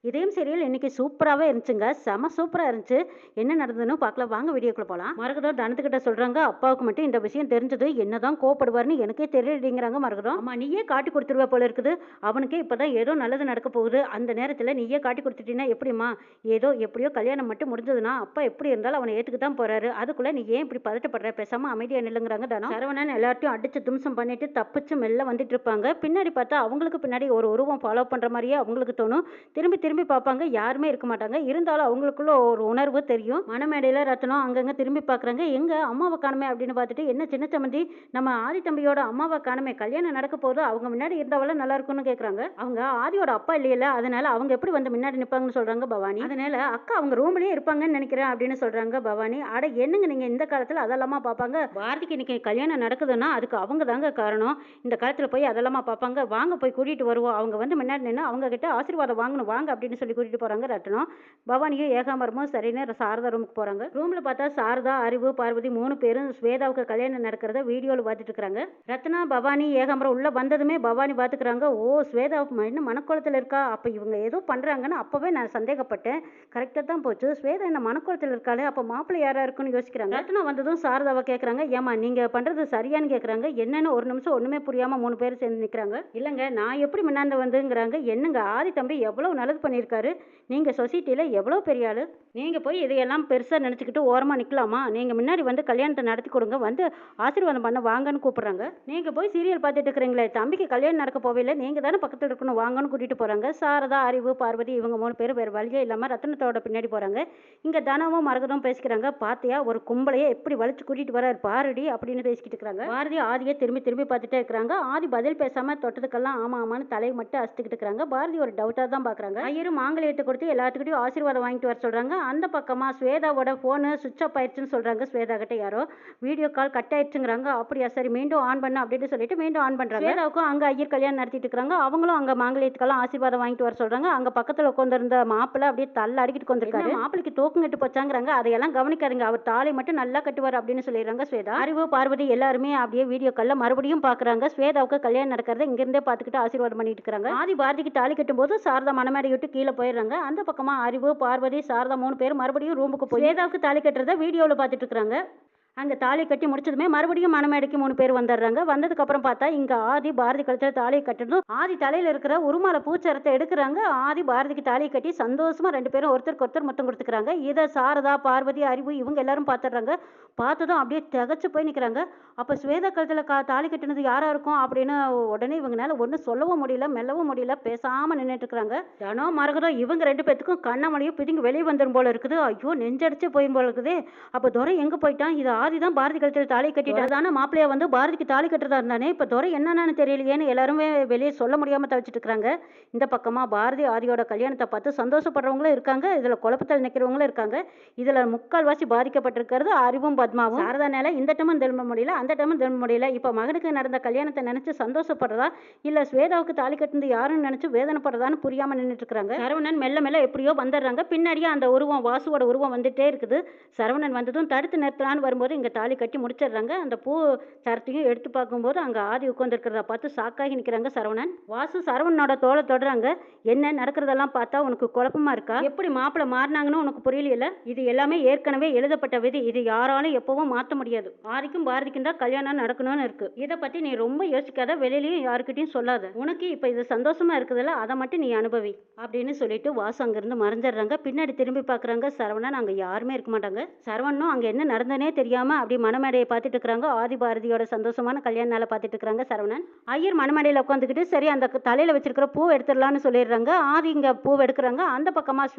இதயம் சீரியல் இன்னைக்கு சூப்பராகவே இருந்துச்சுங்க. செம சூப்பராக இருந்துச்சு. என்ன நடந்ததுன்னு பார்க்கலாம் வாங்க, வீடியோக்குள்ள போகலாம். மரகதம் தனத்துக்கிட்ட சொல்கிறாங்க, அப்பாவுக்கு மட்டும் இந்த விஷயம் தெரிஞ்சது என்னதான் கோவப்படுவார்னு எனக்கே தெரியலடிங்கிறாங்க மரகதம். அம்மா நீயே காட்டி கொடுத்துருவ போல இருக்குது, அவனுக்கே இப்போதான் ஏதோ நல்லது நடக்க போகுது, அந்த நேரத்தில் நீயே காட்டி கொடுத்துட்டீங்கன்னா எப்படிம்மா? ஏதோ எப்படியோ கல்யாணம் மட்டும் முடிஞ்சதுன்னா அப்பா எப்படி இருந்தாலும் அவனை ஏற்றுக்கு தான் போறாரு, அதுக்குள்ளே நீ ஏன் இப்படி பதட்டப்படுற, பேசாமல் அமைதியாக நில்லுங்கிறாங்க தானோ. சரவணன் எல்லாத்தையும் அடிச்சு தும்சம் பண்ணிட்டு தப்பிச்சு மெல்ல வந்துட்டு இருப்பாங்க. பின்னாடி பார்த்தா அவங்களுக்கு பின்னாடி ஒரு உருவம் ஃபாலோ பண்ணுற மாதிரியே அவங்களுக்கு தோணும். திரும்பி திரும்பி பார்ப்பாங்க, யாருமே இருக்க மாட்டாங்க. இருந்தாலும் அவங்களுக்குள்ள ஒரு உணர்வு தெரியும். மணமேடையில் ரத்னம் அங்கங்கே திரும்பி பார்க்குறாங்க, எங்க அம்மாவை காணுமே அப்படின்னு பார்த்துட்டு, என்ன சின்ன சம்மந்தி நம்ம ஆதி தம்பியோட அம்மாவை காணுமே, கல்யாணம் நடக்க போது அவங்க முன்னாடி இருந்தவள நல்லா இருக்கும்னு கேட்குறாங்க. அவங்க ஆதியோட அப்பா இல்லையில, அதனால அவங்க எப்படி வந்து முன்னாடி நிற்பாங்கன்னு சொல்றாங்க பவானி. அதனால அக்கா அவங்க ரூம்லயே இருப்பாங்கன்னு நினைக்கிறேன் அப்படின்னு சொல்றாங்க பவானி. அட என்னங்க நீங்க இந்த காலத்தில் அதெல்லாமா பார்ப்பாங்க? பாரதிக்கு இன்னைக்கு கல்யாணம் நடக்குதுன்னா அதுக்கு அவங்க தாங்க காரணம். இந்த காலத்தில் போய் அதெல்லாமா பார்ப்பாங்க? வாங்க போய் கூட்டிட்டு வருவோம், அவங்க வந்து முன்னாடி நின்று அவங்க கிட்ட ஆசீர்வாதம் வாங்கணும் வாங்க அப்படின்னு சொல்லி கூட்டிட்டு போறாங்க ரத்னம். பவானியும் ஏகாம்பரமும் சரின்னு சாரதா ரூமுக்கு போறாங்க. ரூம்ல பார்த்தா சாரதா, அறிவு, பார்வதி 3 பேரும் ஸ்வேதாவுக்கு கல்யாணம் நடக்கிறத வீடியோவில் பார்த்துட்டு இருக்காங்க. ரத்னா, பவானி, ஏகாம்பரம் உள்ள வந்ததுமே பவானி பார்த்துக்கிறாங்க. ஓ, ஸ்வேதா இன்னும் மனக்குளத்தில் இருக்கா, அப்போ இவங்க ஏதோ பண்றாங்கன்னு அப்பவே நான் சந்தேகப்பட்டேன். கரெக்டாக தான் போச்சு, ஸ்வேதா என்ன மனக்குளத்தில் இருக்காளே, அப்போ மாப்பிள்ளை யாரா இருக்குன்னு யோசிக்கிறாங்க. ரத்னா வந்ததும் சாரதாவை கேட்குறாங்க, ஏமா நீங்க பண்றது சரியான்னு கேட்குறாங்க. என்னன்னு ஒரு நிமிஷம் ஒண்ணுமே புரியாம 3 பேர் சேர்ந்து நிற்கிறாங்க. இல்லைங்க நான் எப்படி முன்னாந்து வந்துங்கிறாங்க. என்னங்க ஆதி தம்பி எவ்வளவு நல்லது பண்ணியிருக்காரு, நீங்கள் சொசைட்டியில் எவ்வளோ பெரிய ஆள், நீங்கள் போய் இதையெல்லாம் பெருசாக நினச்சிக்கிட்டு ஓரமாக நிற்கலாமா? நீங்கள் முன்னாடி வந்து கல்யாணத்தை நடத்தி கொடுங்க, வந்து ஆசீர்வாதம் பண்ண வாங்கன்னு கூப்பிட்றாங்க. நீங்கள் போய் சீரியல் பார்த்துட்டு இருக்கிறீங்களே, தம்பிக்கு கல்யாணம் நடக்க போகவில்லை, நீங்கள் தானே பக்கத்தில் இருக்கணும், வாங்கன்னு கூட்டிகிட்டு போகிறாங்க. சாரதா, அறிவு, பார்வதி இவங்க 3 பேர் வேறு வழியே இல்லாமல் ரத்னத்தோட பின்னாடி போகிறாங்க. இங்கே தனமும் மரகதம் பேசிக்கிறாங்க. பார்த்தியா ஒரு கும்பலையே எப்படி வலிச்சு கூட்டிகிட்டு வராரு பாருடி அப்படின்னு பேசிக்கிட்டு இருக்கிறாங்க. பாரதி ஆதியை திரும்பி திரும்பி பார்த்துட்டே இருக்கிறாங்க. ஆதி பதில் பேசாமல் தொட்டதுக்கெல்லாம் ஆமாம் ஆமான்னு தலையை மட்டும் அசித்துக்கிட்டு இருக்கிறாங்க. பாரதி ஒரு டவுட்டாக தான் பார்க்குறாங்க. ஐயரும் மாங்கல்யத்தை கொடுத்து எல்லாத்துக்கிட்டையும் ஆசீர்வாதம் வாங்கிட்டு வர சொல்கிறாங்க. அந்த பக்கமாக ஸ்வேதாவோட ஃபோனு சுவிட்ச் ஆஃப் ஆயிடுச்சுன்னு சொல்கிறாங்க. ஸ்வேதா கிட்ட யாரோ வீடியோ கால் கட் ஆயிடுச்சுங்கிறாங்க. அப்படியா, சரி மீண்டும் ஆன் பண்ண அப்படின்னு சொல்லிட்டு மீண்டும் ஆன் பண்ணுறாங்க. ஸ்வேதாவுக்கும் அங்கே ஐயர் கல்யாணம் நடத்திட்டு இருக்கிறாங்க. அவங்களும் அங்கே மாங்கல்யத்துக்கெல்லாம் ஆசீர்வாதம் வாங்கிட்டு வர சொல்கிறாங்க. அங்கே பக்கத்தில் உட்காந்துருந்த மாப்பிள்ளை அப்படியே தள்ள அடிக்கிட்டு கொண்டிருக்காரு. மாப்பிளைக்கு தூக்கம் கட்டு போச்சாங்கிறாங்க. அதையெல்லாம் கவனிக்காதுங்க, அவர் தாலி மட்டும் நல்லா கட்டுவார் அப்படின்னு சொல்லிடுறாங்க ஸ்வேதா. அறிவு, பார்வதி எல்லாருமே அப்படியே வீடியோ காலில் மறுபடியும் பார்க்குறாங்க. ஸ்வேதாவுக்கு கல்யாணம் நடக்கிறத இங்கிருந்தே பார்த்துக்கிட்டு ஆசீர்வாதம் பண்ணிட்டு இருக்காங்க. ஆதி பாரதிக்கு தாலி கட்டும் போது சாரதா மனமேடை விட்டு கீழே போயிடுறாங்க. அந்த பக்கமா அறிவு, பார்வதி, சாரதா 3 பேர் மறுபடியும் ரூமுக்கு போய் ஸ்வேதாவுக்கு தாலி கட்டுறத வீடியோவில் பார்த்துட்டு இருக்காங்க. அங்கே தாலி கட்டி முடிச்சதுமே மறுபடியும் மணமேடைக்கு 3 பேர் வந்துடுறாங்க. வந்ததுக்கப்புறம் பார்த்தா இங்கே ஆதி பாரதி கழுத்தில் தாலியை கட்டணும். ஆதி தலையில் இருக்கிற உருமாலை பூச்சரத்தை எடுக்கிறாங்க. ஆதி பாரதிக்கு தாலியை கட்டி சந்தோஷமாக 2 பேரும் ஒருத்தருக்கு ஒருத்தர் மொத்தம் கொடுத்துக்கிறாங்க. இதை சாரதா, பார்வதி, அறிவு இவங்க எல்லாரும் பார்த்துடுறாங்க. பார்த்ததும் அப்படியே திகச்சு போய் நிற்கிறாங்க. அப்போ ஸ்வேதா கழுத்தில் தாலி கட்டினது யாராக இருக்கும் அப்படின்னு உடனே இவங்கனால ஒன்றும் சொல்லவும் முடியல, மெல்லவும் முடியல, பேசாமல் நின்றுட்டு இருக்கிறாங்க. தனோ மரகதம் இவங்க 2 பேத்துக்கும் கண்ணமணியும் பிதுங்கி வெளியே வந்துடும் போல இருக்குது. ஐயோ நெஞ்சடிச்சு போயிடும் போல இருக்குது. அப்போ துரை எங்கே போயிட்டான்? இது ஆதி தான் பாரதி கழுத்தில் தாலி கட்டிட்டு தானே மாப்பிள்ளையா வந்து பாரதிக்கு தாலி கட்டுறதா இருந்தானே, இப்போ துரை என்னன்னு தெரியலையேன்னு எல்லாருமே வெளியே சொல்ல முடியாமல் தவிச்சிட்டு இருக்கிறாங்க. இந்த பக்கமாக பாரதி ஆதியோட கல்யாணத்தை பார்த்து சந்தோஷப்படுறவங்களும் இருக்காங்க, இதில் குழப்பத்தில் நிற்கிறவங்களும் இருக்காங்க. இதில் முக்கால்வாசி பாதிக்கப்பட்டிருக்கிறது அறிவும் பத்மாவும். சாரதானால இந்த டைமும் திரும்ப முடியல, அந்த டைமும் திரும்ப முடியல. இப்போ மகனுக்கு நடந்த கல்யாணத்தை நினைச்சு சந்தோஷப்படுறதா இல்லை ஸ்வேதாவுக்கு தாலி கட்டினது யாருன்னு நினைச்சு வேதனைப்படுறதான்னு புரியாமல் நின்றுட்டு இருக்கிறாங்க. சரவணன் மெல்ல மெல்ல எப்படியோ வந்துடுறாங்க. பின்னாடியே அந்த உருவம் வாசுவோட உருவம் வந்துட்டே இருக்குது. சரவணன் வந்ததும் தடுத்து நிறுத்தலான்னு வரும்போது இங்கே தாலி கட்டி முடிச்சிடுறாங்க. அந்த பூ சரத்தையும் எடுத்து பார்க்கும்போது அங்கே ஆதி உட்காந்துருக்கிறத பார்த்து சாக்காகி நிற்கிறாங்க சரவணன். வாசு சரவணனோட தோலை தொடுறாங்க. என்ன நடக்கிறதெல்லாம் பார்த்தா உனக்கு குழப்பமா இருக்கா? எப்படி மாப்பிள்ளை மாறினாங்கன்னு உனக்கு புரியல? இது எல்லாமே ஏற்கனவே எழுதப்பட்ட விதி, இது யாராலும் எப்பவும் மாற்ற முடியாது. ஆதிக்கும் பாரதிக்கும் தான் கல்யாணம் நடக்கணும்னு இருக்கு. இதை பற்றி நீ ரொம்ப யோசிக்காத, வெளியிலையும் யாருக்கிட்டையும் சொல்லாத. உனக்கு இப்போ இது சந்தோஷமா இருக்குதுல்ல, அதை மட்டும் நீ அனுபவி அப்படின்னு சொல்லிட்டு வாசு அங்கிருந்து மறைஞ்சிடுறாங்க. பின்னாடி திரும்பி பார்க்குறாங்க சரவணன், அங்கே யாருமே இருக்க மாட்டாங்க. சரவணனும் அங்கே என்ன நடந்தனே தெரியாமல் அப்படி மணமேடையை பார்த்துட்டு இருக்கிறாங்க. ஆதி பாரதியோட சந்தோஷமான கல்யாண நாளை பார்த்துட்டு இருக்கிறாங்க சரவணன். ஐயர் மணமேடையில் உட்காந்துக்கிட்டு சரி அந்த தலையில் வச்சிருக்கிற பூ எடுத்துடலான்னு சொல்லிடுறாங்க. ஆதி இங்கே பூவை எடுக்கிறாங்க. அந்த பக்கமாக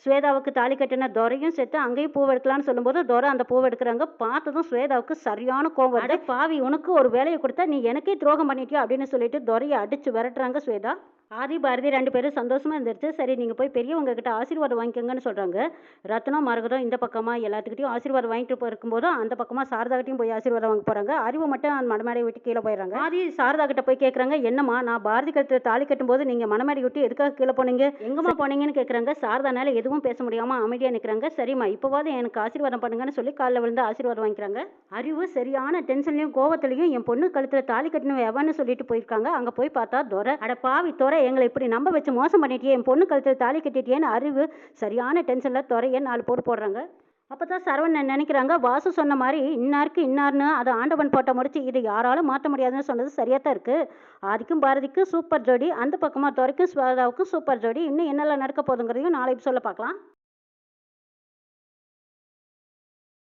ஸ்வேதாவுக்கு தாலி கட்டின துரையும் சேர்த்து அங்கேயும் பூவை எடுக்கலான்னு சொல்லும்போது துரை அந்த பூவை எடுக்கிறாங்க. பார்த்ததும் ஸ்வேதாவுக்கு சரியான கோவம் வருது. பாவி, உனக்கு ஒரு வேலையை கொடுத்தா நீ எனக்கே துரோகம் பண்ணிட்டியா அப்படின்னு சொல்லிட்டு துரையை அடிச்சு விரட்டுறாங்க ஸ்வேதா. ஆதி பாரதி 2 பேரும் சந்தோஷமா இருந்துருச்சு. சரி நீங்கள் போய் பெரியவங்க கிட்ட ஆசீர்வாதம் வாங்கிக்கோங்கன்னு சொல்கிறாங்க. ரத்னம் மரகதம் இந்த பக்கமாக எல்லாத்துக்கிட்டையும் ஆசீர்வாதம் வாங்கிட்டு போயிருக்கும்போது அந்த பக்கமாக சாரதாகிட்டையும் போய் ஆசீர்வாதம் வாங்க போகிறாங்க. அறிவு மட்டும் அந்த மணமேடையை விட்டு கீழே போயிடுறாங்க. ஆதி சாரதா கிட்ட போய் கேட்குறாங்க, என்னம்மா நான் பாரதி கழுத்தில் தாலி கட்டும்போது நீங்கள் மணமேடை விட்டு எதுக்காக கீழே போனீங்க, எங்கம்மா போனீங்கன்னு கேட்குறாங்க. சாரதானால எதுவும் பேச முடியாமல் அமைதியாக நிற்கிறாங்க. சரிம்மா இப்போவாது எனக்கு ஆசீர்வாதம் பண்ணுங்கன்னு சொல்லி காலில் விழுந்து ஆசீர்வாதம் வாங்கிக்கிறாங்க. அறிவு சரியான டென்ஷன்லையும் கோவத்துலையும் என் பொண்ணு கழுத்தில் தாலி கட்டணும் எவன்னு சொல்லிட்டு போயிருக்காங்க. அங்கே போய் பார்த்தா துரை, அட பாவி துரை துறை எங்களை இப்படி நம்ப வச்சு மோசம் பண்ணிட்டியே, என் பொண்ணு கழுத்தில் தாலி கட்டிட்டியேன்னு அறிவு சரியான டென்ஷனில் துறையை 4 போடு போடுறாங்க. அப்போ தான் சரவணன் நினைக்கிறாங்க, வாசு சொன்ன மாதிரி இன்னாருக்கு இன்னார்னு அது ஆண்டவன் போட்ட முடிச்சு, இது யாராலும் மாற்ற முடியாதுன்னு சொன்னது சரியாக தான் இருக்குது. ஆதிக்கும் பாரதிக்கும் சூப்பர் ஜோடி, அந்த பக்கமாக துறைக்கும் ஸ்வேதாவுக்கும் சூப்பர் ஜோடி. இன்னும் என்னெல்லாம் நடக்க போகுதுங்கிறதையும் நாளை சொல்ல பார்க்கலாம்.